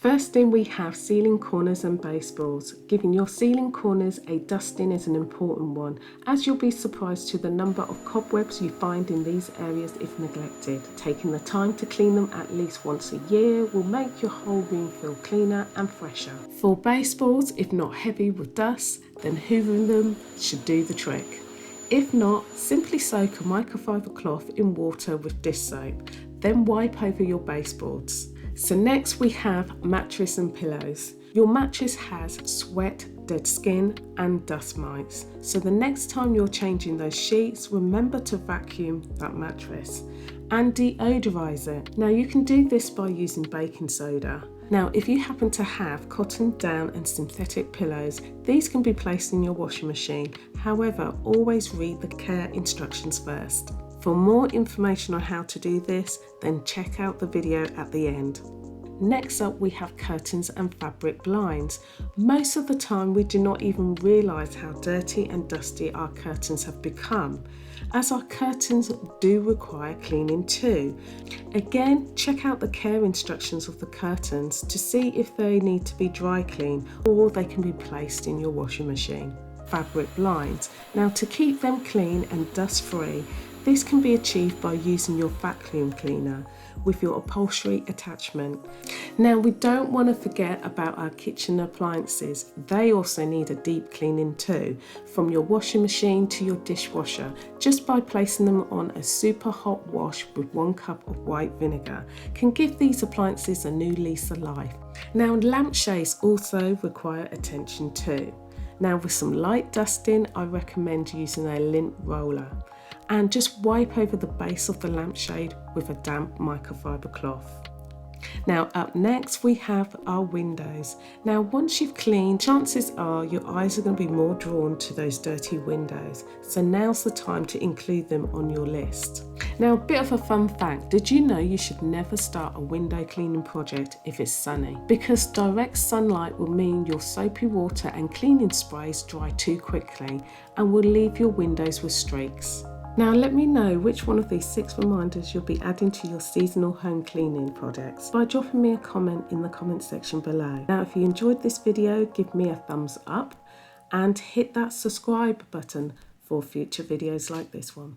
First in we have ceiling corners and baseboards. Giving your ceiling corners a dusting is an important one, as you'll be surprised to the number of cobwebs you find in these areas if neglected. Taking the time to clean them at least once a year will make your whole room feel cleaner and fresher. For baseboards, if not heavy with dust, then hoovering them should do the trick. If not, simply soak a microfiber cloth in water with dish soap, then wipe over your baseboards. So next we have mattress and pillows. Your mattress has sweat, dead skin and dust mites. So the next time you're changing those sheets, remember to vacuum that mattress and deodorize it. Now you can do this by using baking soda. Now if you happen to have cotton, down and synthetic pillows, these can be placed in your washing machine. However, always read the care instructions first. For more information on how to do this, then check out the video at the end. Next up we have curtains and fabric blinds. Most of the time we do not even realise how dirty and dusty our curtains have become, as our curtains do require cleaning too. Again, check out the care instructions of the curtains to see if they need to be dry cleaned or they can be placed in your washing machine. Fabric blinds. Now to keep them clean and dust free, this can be achieved by using your vacuum cleaner with your upholstery attachment. Now we don't want to forget about our kitchen appliances. They also need a deep cleaning too, from your washing machine to your dishwasher, just by placing them on a super hot wash with 1 cup of white vinegar can give these appliances a new lease of life. Now lampshades also require attention too. Now with some light dusting, I recommend using a lint roller and just wipe over the base of the lampshade with a damp microfiber cloth. Now up next we have our windows. Now once you've cleaned, chances are your eyes are going to be more drawn to those dirty windows, so now's the time to include them on your list. Now a bit of a fun fact, did you know you should never start a window cleaning project if it's sunny? Because direct sunlight will mean your soapy water and cleaning sprays dry too quickly and will leave your windows with streaks. Now let me know which one of these 6 reminders you'll be adding to your seasonal home cleaning projects by dropping me a comment in the comment section below. Now if you enjoyed this video, give me a thumbs up and hit that subscribe button for future videos like this one.